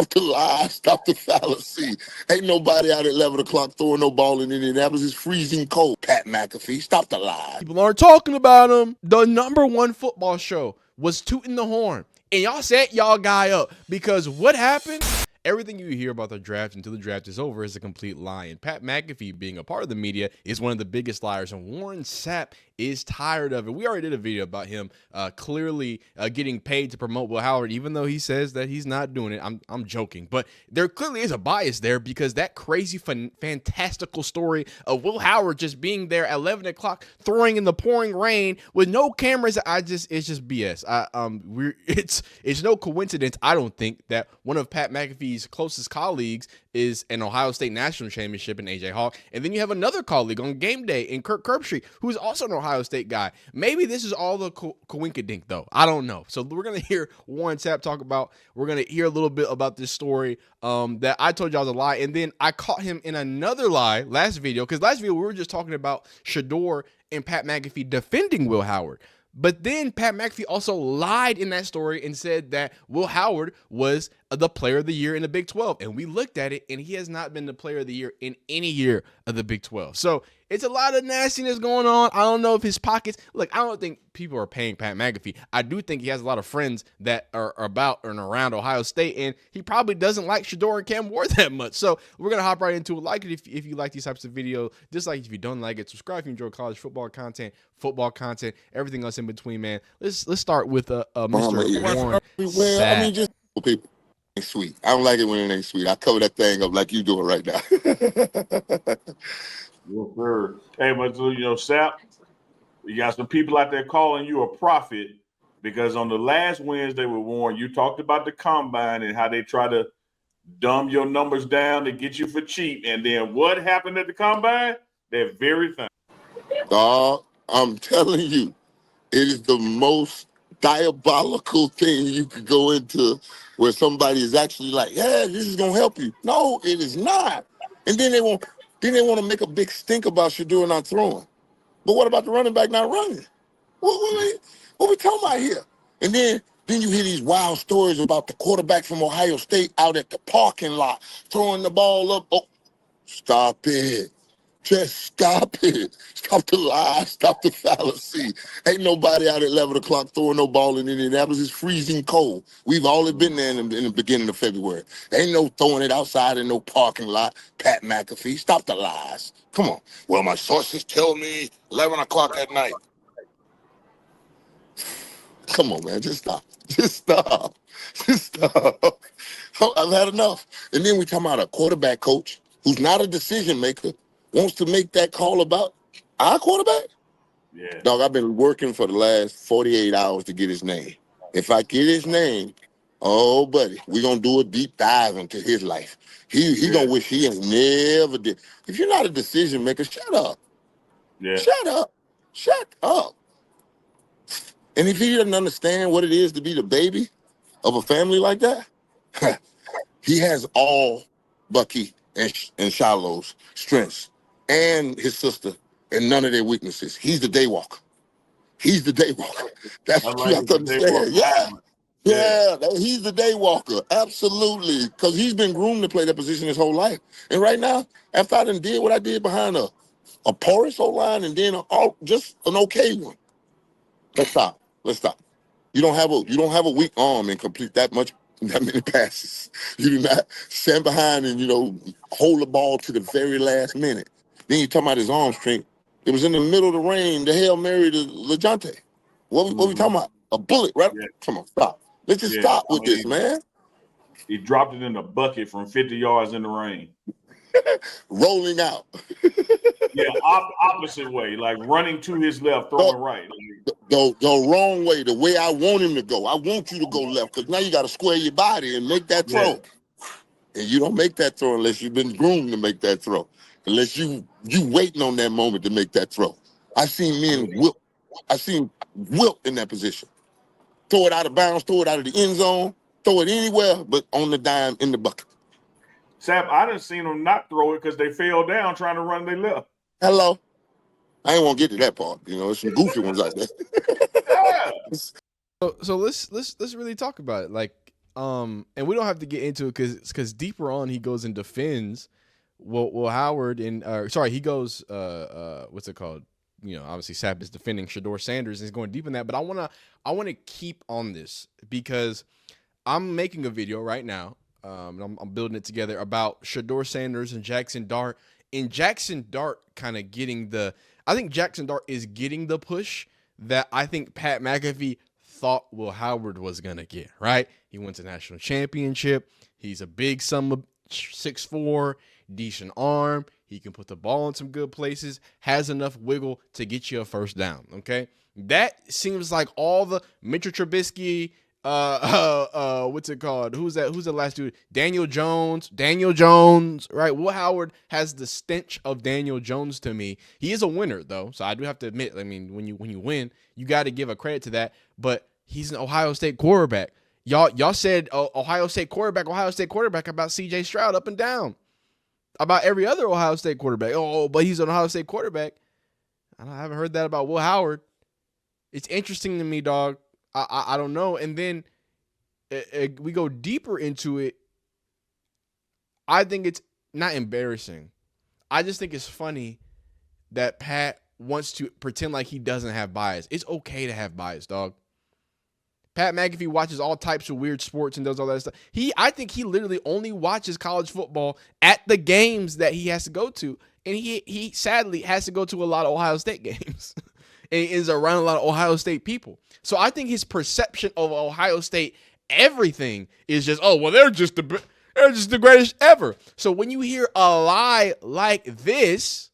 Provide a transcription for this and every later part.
Stop the lie. Stop the fallacy. Ain't nobody out at 11 o'clock throwing no ball in Indianapolis. It's freezing cold. Pat McAfee, stop the lie. People aren't talking about him. The #1 football show was tooting the horn. And y'all set y'all guy up because what happened? Everything you hear about the draft until the draft is over is a complete lie. And Pat McAfee, being a part of the media, is one of the biggest liars. And Warren Sapp is tired of it. We already did a video about him clearly getting paid to promote Will Howard, even though he says that he's not doing it. I'm joking. But there clearly is a bias there because that crazy, fantastical story of Will Howard just being there at 11 o'clock throwing in the pouring rain with no cameras, it's just BS. It's no coincidence, I don't think, that one of Pat McAfee's closest colleagues is an Ohio State national championship in AJ Hawk. And then you have another colleague on game day in Kirk Herbstreit, who's also an Ohio State guy. Maybe this is all the coinkydink, though. I don't know. So we're going to hear Warren Sapp talk about, we're going to hear a little bit about this story that I told y'all was a lie. And then I caught him in another lie last video, because last video we were just talking about Shador and Pat McAfee defending Will Howard. But then Pat McAfee also lied in that story and said that Will Howard was the player of the year in the Big 12. And we looked at it, and he has not been the player of the year in any year of the Big 12. So it's a lot of nastiness going on. I don't know if his pockets, look, I don't think people are paying Pat McAfee. I do think he has a lot of friends that are about and around Ohio State, and he probably doesn't like Shador and Cam Ward that much. So we're going to hop right into it. Like it if you like these types of videos. Dislike if you don't like it. Subscribe if you enjoy college football content, everything else in between, man. Let's start with Mr. Warren Sapp. I mean, just people ain't sweet. I don't like it when it ain't sweet. I cover that thing up like you doing right now. Yes, sir. Hey, but Sapp, you got some people out there calling you a prophet because on the last Wednesday with Warren, you talked about the combine and how they try to dumb your numbers down to get you for cheap. And then what happened at the combine? That very thing. Dog, I'm telling you, it is the most diabolical thing you could go into where somebody is actually like, yeah, this is going to help you. No, it is not. And then they want to make a big stink about Shador not throwing. But what about the running back not running? What we talking about here? And then you hear these wild stories about the quarterback from Ohio State out at the parking lot throwing the ball up. Oh, stop it. Just stop it. Stop the lie. Stop the fallacy. Ain't nobody out at 11 o'clock throwing no ball in Indianapolis. It's freezing cold. We've all been there in the beginning of February. Ain't no throwing it outside in no parking lot. Pat McAfee, stop the lies. Come on. Well, my sources tell me 11 o'clock at night. Come on, man. Just stop. Just stop. Just stop. I've had enough. And then we talking about a quarterback coach who's not a decision maker wants to make that call about our quarterback? Yeah. Dog, I've been working for the last 48 hours to get his name. If I get his name, oh, buddy, we're going to do a deep dive into his life. He going to wish he ain't never did. If you're not a decision maker, shut up. Yeah. Shut up. Shut up. And if he doesn't understand what it is to be the baby of a family like that, he has all Bucky and Shiloh's strengths and his sister and none of their weaknesses. He's the day walker. He's the day walker. That's what you have to understand. Yeah, he's the day walker. Absolutely. Because he's been groomed to play that position his whole life. And right now, after I done did what I did behind a porous O-line and then just an okay one. Let's stop. You don't have a weak arm and complete that many passes. You do not stand behind and, hold the ball to the very last minute. Then you talking about his arm strength. It was in the middle of the rain, the Hail Mary to LeJounte. What we talking about? A bullet, right? Yeah. Come on, stop. Let's just stop with this, man. He dropped it in a bucket from 50 yards in the rain. Rolling out. Opposite way, like running to his left, throwing right. The wrong way, the way I want him to go. I want you to go left because now you got to square your body and make that throw. And you don't make that throw unless you've been groomed to make that throw. Unless you waiting on that moment to make that throw. I seen Wilt in that position. Throw it out of bounds, throw it out of the end zone, throw it anywhere but on the dime in the bucket. Sapp, I done seen them not throw it because they fell down trying to run their left. Hello. I ain't want to get to that part. There's some goofy ones out there. So let's really talk about it. Like, And we don't have to get into it because deeper on he goes and defends Will Howard and he goes what's it called? Obviously Sapp is defending Shedeur Sanders and he's going deep in that. But I wanna keep on this because I'm making a video right now. I'm building it together about Shedeur Sanders and Jackson Dart. And Jackson Dart kind of I think Jackson Dart is getting the push that I think Pat McAfee thought Will Howard was going to get, right? He wins a national championship. He's a big 6'4", decent arm. He can put the ball in some good places, has enough wiggle to get you a first down, okay? That seems like all the Mitchell Trubisky, what's it called? Who's the last dude? Daniel Jones, right? Will Howard has the stench of Daniel Jones to me. He is a winner though, so I do have to admit, I mean, when you win, you got to give a credit to that, but he's an Ohio State quarterback. Y'all said Ohio State quarterback about CJ Stroud up and down. About every other Ohio State quarterback. Oh, but he's an Ohio State quarterback. I haven't heard that about Will Howard. It's interesting to me, dog. I don't know. And then we go deeper into it. I think it's not embarrassing. I just think it's funny that Pat wants to pretend like he doesn't have bias. It's okay to have bias, dog. Pat McAfee watches all types of weird sports and does all that stuff. I think he literally only watches college football at the games that he has to go to. And he sadly has to go to a lot of Ohio State games. And is around a lot of Ohio State people. So I think his perception of Ohio State, everything is just, they're just the greatest ever. So when you hear a lie like this.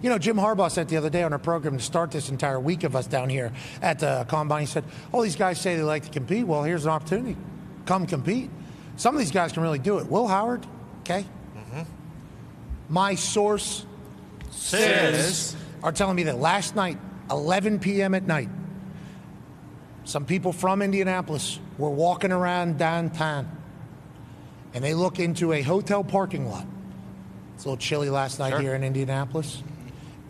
Jim Harbaugh said the other day on our program to start this entire week of us down here at the Combine, he said, all these guys say they like to compete. Well, here's an opportunity. Come compete. Some of these guys can really do it. Will Howard, okay? Mm-hmm. My source says are telling me that last night, 11 p.m. at night, some people from Indianapolis were walking around downtown and they look into a hotel parking lot. It's a little chilly last night here in Indianapolis.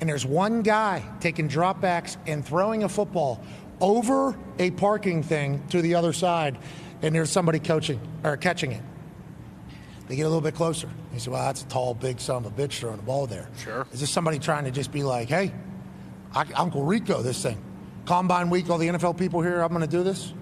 And there's one guy taking dropbacks and throwing a football over a parking thing to the other side, and there's somebody catching it. They get a little bit closer. He said, well, that's a tall, big son of a bitch throwing the ball there. Sure. Is this somebody trying to just be like, hey, Uncle Rico, this thing. Combine week, all the NFL people here, I'm going to do this.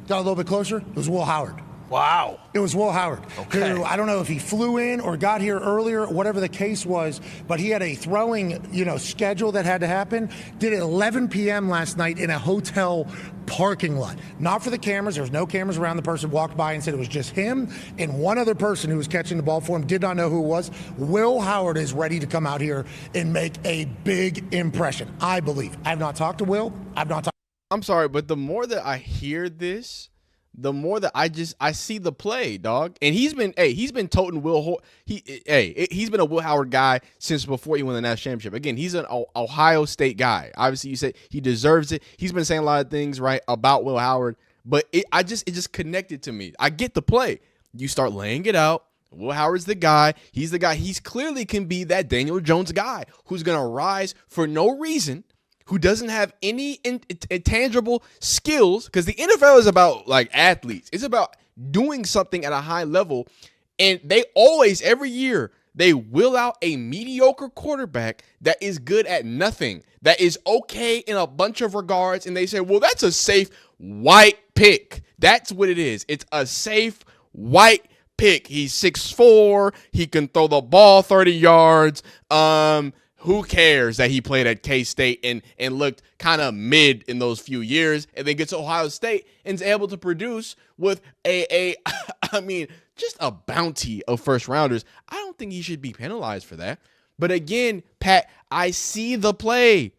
Got a little bit closer. It was Will Howard. Wow. It was Will Howard. Okay. Who, I don't know if he flew in or got here earlier, whatever the case was, but he had a throwing, schedule that had to happen. Did it 11 p.m. last night in a hotel parking lot. Not for the cameras. There was no cameras around. The person walked by and said it was just him and one other person who was catching the ball for him. Did not know who it was. Will Howard is ready to come out here and make a big impression, I believe. I have not talked to Will. I'm sorry, but the more that I hear this, the more that I see the play, dog. And he's been toting he's been a Will Howard guy since before he won the national championship. Again, he's an Ohio State guy. Obviously, you say he deserves it. He's been saying a lot of things right about Will Howard, but it just connected to me. I get the play. You start laying it out. Will Howard's the guy. He's the guy. He's clearly can be that Daniel Jones guy who's gonna rise for no reason, who doesn't have any intangible skills, because the NFL is about like athletes. It's about doing something at a high level. And they always, every year, they will out a mediocre quarterback that is good at nothing, that is okay in a bunch of regards. And they say, well, that's a safe white pick. That's what it is. It's a safe white pick. He's 6'4". He can throw the ball 30 yards. Who cares that he played at K-State and looked kind of mid in those few years, and then gets to Ohio State and is able to produce with just a bounty of first rounders. I don't think he should be penalized for that. But again, Pat, I see the play.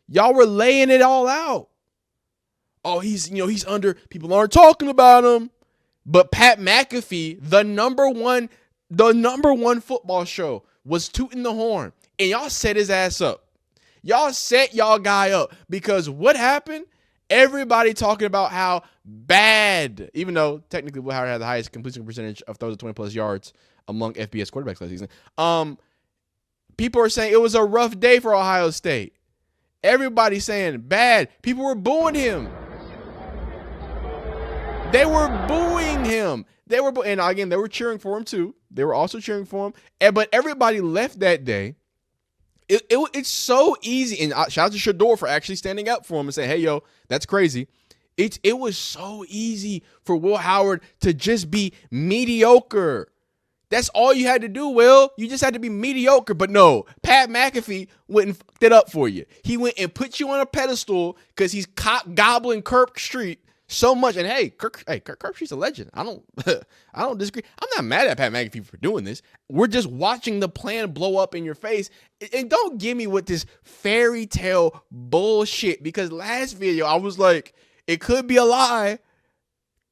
Y'all were laying it all out. Oh, he's under. People aren't talking about him. But Pat McAfee, the number one football show, was tooting the horn. And y'all set his ass up. Y'all set y'all guy up. Because what happened? Everybody talking about how bad, even though technically Will Howard had the highest completion percentage of throws of 20-plus yards among FBS quarterbacks last season. People are saying it was a rough day for Ohio State. Everybody saying bad. People were booing him. They were booing him. And again, they were cheering for him too. They were also cheering for him. But everybody left that day. It's so easy. And shout out to Shador for actually standing up for him and saying, hey, yo, that's crazy. It was so easy for Will Howard to just be mediocre. That's all you had to do, Will. You just had to be mediocre. But no, Pat McAfee went and fucked it up for you. He went and put you on a pedestal because he's gobbling Kirk Street so much. And hey, Kirk Street's a legend. I don't disagree. I'm not mad at Pat McAfee for doing this. We're just watching the plan blow up in your face. And don't give me with this fairy tale bullshit, because last video I was like, it could be a lie.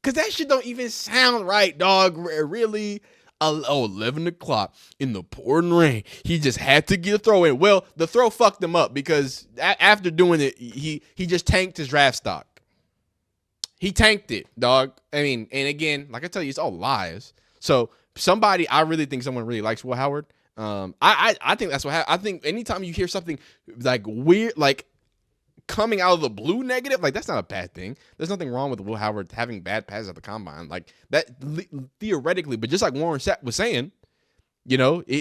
Because that shit don't even sound right, dog. Really? 11 o'clock in the pouring rain. He just had to get a throw in. Well, the throw fucked him up because after doing it, he just tanked his draft stock. He tanked it, dog. I mean, and again, like I tell you, it's all lies. So I really think someone really likes Will Howard. I think that's what happened. I think anytime you hear something like weird, like coming out of the blue negative, like that's not a bad thing. There's nothing wrong with Will Howard having bad passes at the combine, like that theoretically. But just like Warren Sapp was saying,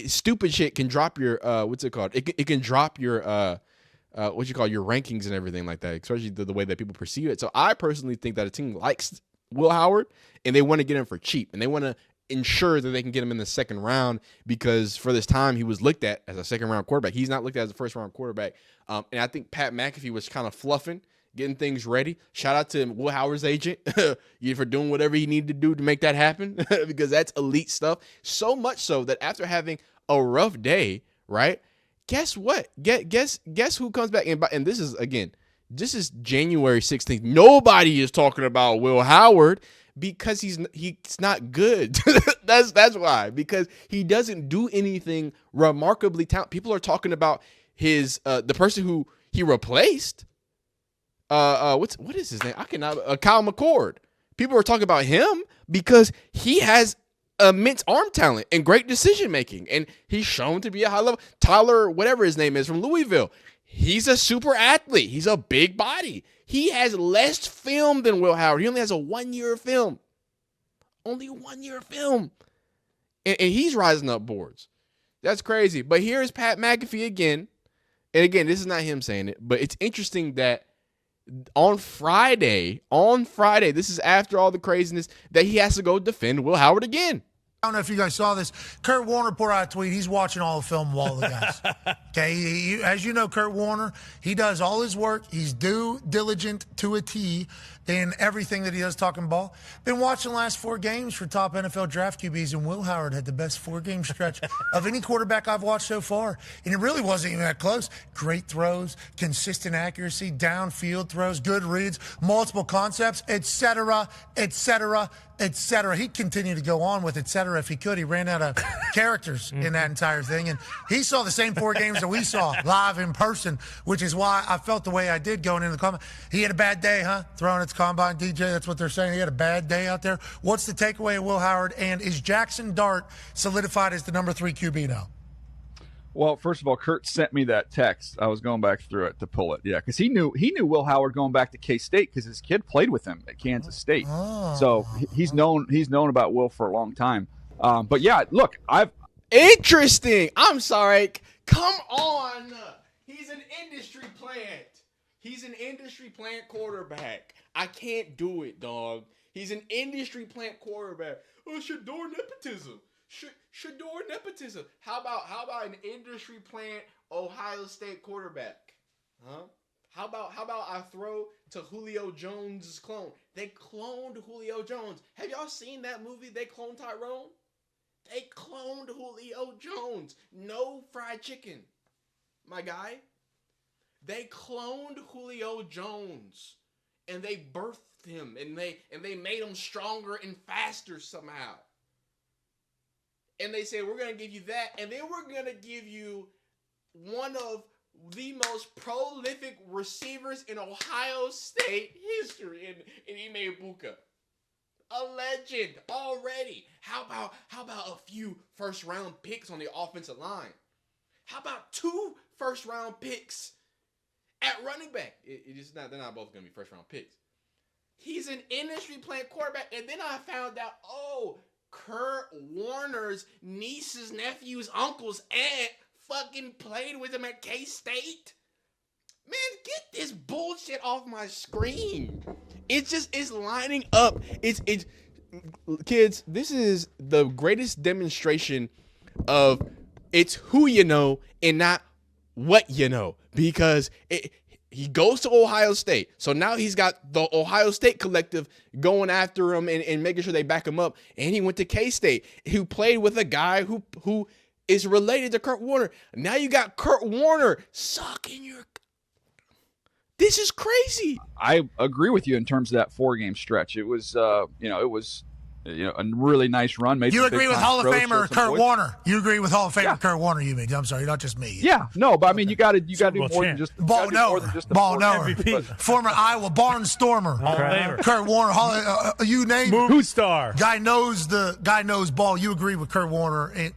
stupid shit can drop your what's it called? It can drop your your rankings and everything like that, especially the way that people perceive it. So I personally think that a team likes Will Howard and they want to get him for cheap, and they want to ensure that they can get him in the second round, because for this time he was looked at as a second round quarterback. He's not looked at as a first round quarterback. And I think Pat McAfee was kind of fluffing, getting things ready. Shout out to Will Howard's agent for doing whatever he needed to do to make that happen, because that's elite stuff. So much so that after having a rough day, right? Guess what? Guess who comes back? And this is January 16th. Nobody is talking about Will Howard because he's not good. that's why, because he doesn't do anything remarkably talented. People are talking about his the person who he replaced. What is his name? I cannot. Kyle McCord. People are talking about him because he has immense arm talent and great decision making, and he's shown to be a high level. Tyler, whatever his name is, from Louisville, he's a super athlete. He's a big body. He has less film than Will Howard. He only has a 1 year of film. Only 1 year of film. And he's rising up boards. That's crazy. But here's Pat McAfee again. And again, this is not him saying it, but it's interesting that on Friday, this is after all the craziness, that he has to go defend Will Howard again. I don't know if you guys saw this. Kurt Warner put out a tweet. He's watching all the film of all the guys. Okay, as you know, Kurt Warner, he does all his work. He's diligent to a T in everything that he does talking ball. Been watching the last 4 games for top NFL draft QBs, and Will Howard had the best 4-game stretch of any quarterback I've watched so far. And it really wasn't even that close. Great throws, consistent accuracy, downfield throws, good reads, multiple concepts, etc., etc., etc. He'd continue to go on with etc. if he could. He ran out of characters in that entire thing. And he saw the same 4 games that we saw live in person, which is why I felt the way I did going into the combine. He had a bad day, huh? Throwing its combine, DJ. That's what they're saying. He had a bad day out there. What's the takeaway of Will Howard? And is Jackson Dart solidified as the number 3 QB now? Well, first of all, Kurt sent me that text. I was going back through it to pull it. Yeah, because he knew Will Howard going back to K-State because his kid played with him at Kansas State. Oh. So he's known about Will for a long time. But yeah, look, Interesting. I'm sorry. Come on. He's an industry plant. He's an industry plant quarterback. I can't do it, dog. He's an industry plant quarterback. Oh, Shador nepotism. Shador nepotism. How about an industry plant Ohio State quarterback? Huh? How about I throw to Julio Jones' clone? They cloned Julio Jones. Have y'all seen that movie? They cloned Tyrone. They cloned Julio Jones. No fried chicken, my guy. They cloned Julio Jones, and they birthed him, and they made him stronger and faster somehow. And they say, we're going to give you that, and then we're going to give you one of the most prolific receivers in Ohio State history in Ime Ibuka. A legend already. How about a few first-round picks on the offensive line? How about 2 first-round picks at running back? They're not both going to be first-round picks. He's an industry playing quarterback. And then I found out, Kurt Warner's niece's, nephew's, uncle's aunt fucking played with him at K-State. Man, get this bullshit off my screen. It's lining up. It's kids, this is the greatest demonstration of it's who you know and not what you know, because he goes to Ohio State. So now he's got the Ohio State collective going after him and making sure they back him up. And he went to K-State, who played with a guy who is related to Kurt Warner. Now you got Kurt Warner sucking your... This is crazy. I agree with you in terms of that 4-game stretch. It was, a really nice run. You agree with Hall of Famer Kurt Warner? You agree with Hall of Famer Kurt Warner? You mean? I'm sorry, not just me. Yeah, no, but I mean, you got to do more than just ball knower. Former Iowa barnstormer. Kurt Warner. You name movie star. Guy knows ball. You agree with Kurt Warner?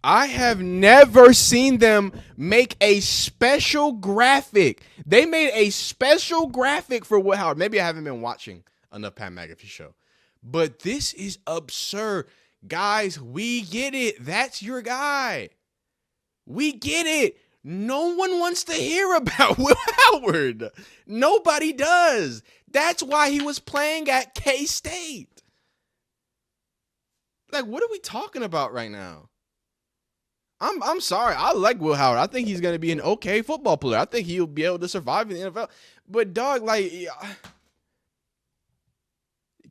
I have never seen them make a special graphic. They made a special graphic for Will Howard. Maybe I haven't been watching enough Pat McAfee show. But this is absurd. Guys, we get it. That's your guy. We get it. No one wants to hear about Will Howard. Nobody does. That's why he was playing at K-State. Like, what are we talking about right now? I'm sorry. I like Will Howard. I think he's going to be an okay football player. I think he'll be able to survive in the NFL. But, dog, like...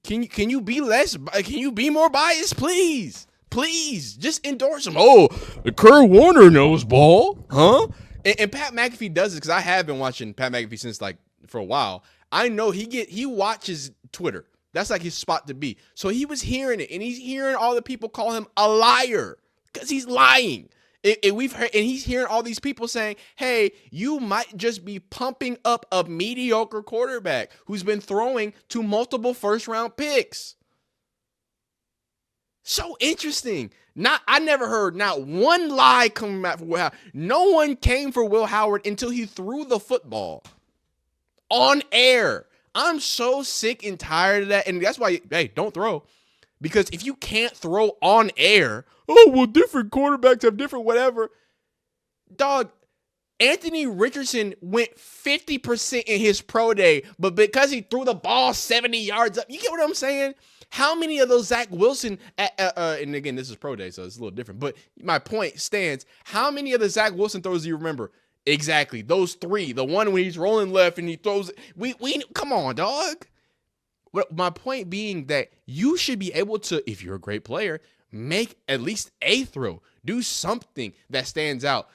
Can you be less? Can you be more biased, please? Please, just endorse him. Oh, Kurt Warner knows ball, huh? And Pat McAfee does it because I have been watching Pat McAfee since for a while. I know he watches Twitter. That's like his spot to be. So he was hearing it, and he's hearing all the people call him a liar because he's lying. And he's hearing all these people saying, hey, you might just be pumping up a mediocre quarterback who's been throwing to multiple first-round picks. So interesting. I never heard not one lie coming out for Will Howard. No one came for Will Howard until he threw the football on air. I'm so sick and tired of that. And that's why, hey, don't throw. Because if you can't throw on air, different quarterbacks have different whatever. Dog, Anthony Richardson went 50% in his pro day, but because he threw the ball 70 yards up, you get what I'm saying? How many of those Zach Wilson, and again, this is pro day, so it's a little different, but my point stands. How many of the Zach Wilson throws do you remember? Exactly, those 3. The one when he's rolling left and he throws it. We come on, dog. My point being that you should be able to, if you're a great player, make at least a throw. Do something that stands out.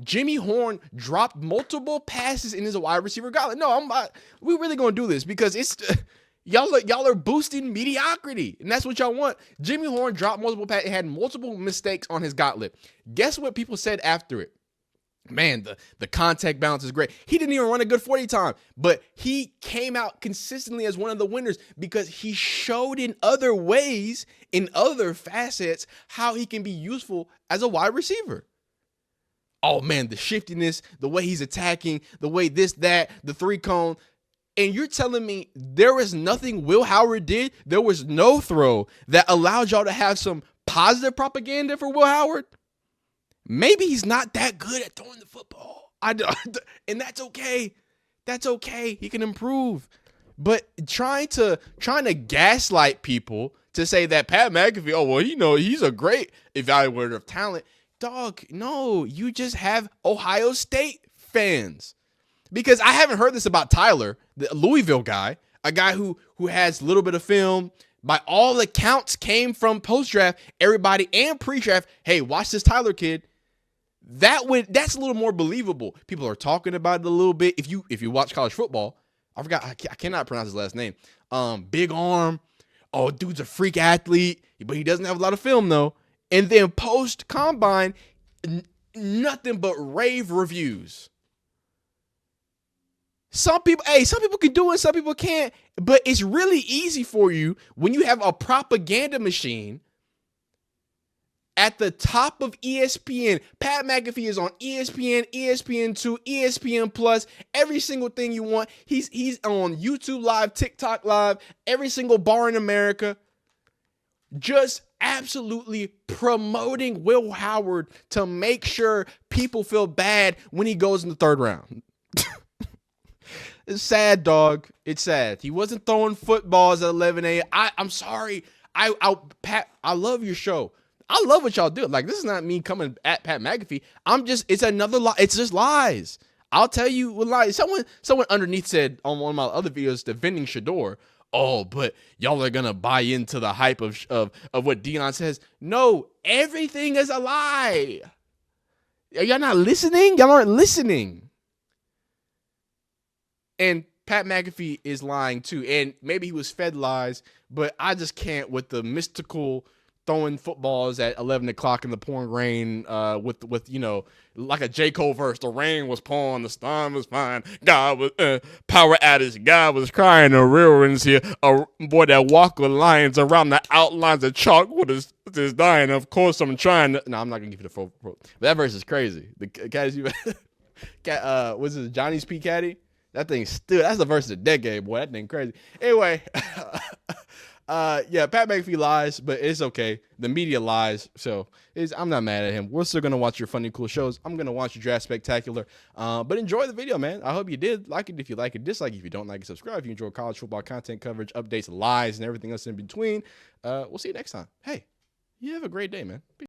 Jimmy Horn dropped multiple passes in his wide receiver gauntlet. No, we're really going to do this because it's y'all are boosting mediocrity, and that's what y'all want. Jimmy Horn dropped multiple passes, had multiple mistakes on his gauntlet. Guess what people said after it? Man, the contact balance is great. He didn't even run a good 40 time, but he came out consistently as one of the winners because he showed in other ways, in other facets, how he can be useful as a wide receiver. Oh, man, the shiftiness, the way he's attacking, the way this, that, the 3-cone. And you're telling me there was nothing Will Howard did? There was no throw that allowed y'all to have some positive propaganda for Will Howard? Maybe he's not that good at throwing the football. And that's okay. That's okay. He can improve. But trying to gaslight people to say that Pat McAfee, he's a great evaluator of talent. Dog, no, you just have Ohio State fans. Because I haven't heard this about Tyler, the Louisville guy, a guy who has a little bit of film. By all accounts came from post-draft, everybody, and pre-draft. Hey, watch this Tyler kid. That's a little more believable. People are talking about it a little bit. If you watch college football, I cannot pronounce his last name. Big arm. Oh, dude's a freak athlete, but he doesn't have a lot of film though. And then post combine, nothing but rave reviews. Some people can do it, some people can't. But it's really easy for you when you have a propaganda machine at the top of ESPN. Pat McAfee is on ESPN, ESPN2, ESPN Plus, every single thing you want. He's on YouTube Live, TikTok Live, every single bar in America. Just absolutely promoting Will Howard to make sure people feel bad when he goes in the third round. It's sad, dog. It's sad. He wasn't throwing footballs at 11 a.m. I'm sorry. Pat, I love your show. I love what y'all do. Like, this is not me coming at Pat McAfee. It's another lie. It's just lies. I'll tell you what lies. Someone underneath said on one of my other videos defending Shador, oh, but y'all are gonna buy into the hype of what Deion says. No, everything is a lie. Y'all not listening? Y'all aren't listening. And Pat McAfee is lying too. And maybe he was fed lies, but I just can't with the mystical throwing footballs at 11 o'clock in the pouring rain with you know, like a J. Cole verse. The rain was pouring, the storm was fine. God was power outage. God was crying. The real ones here. A boy that walked with lions around the outlines of chalk with his dying. Of course, I'm trying to. No, I'm not gonna give you the full. But that verse is crazy. The caddies, was it Johnny's P. Caddy? That thing stood. That's the verse of the decade, boy. That thing crazy. Anyway, yeah, Pat McAfee lies, but it's okay. The media lies, so I'm not mad at him. We're still gonna watch your funny, cool shows. I'm gonna watch your Draft Spectacular. But enjoy the video, man. I hope you did. Like it if you like it, dislike it if you don't like it, subscribe if you enjoy college football content coverage, updates, lies, and everything else in between. We'll see you next time. Hey, you have a great day, man. Peace.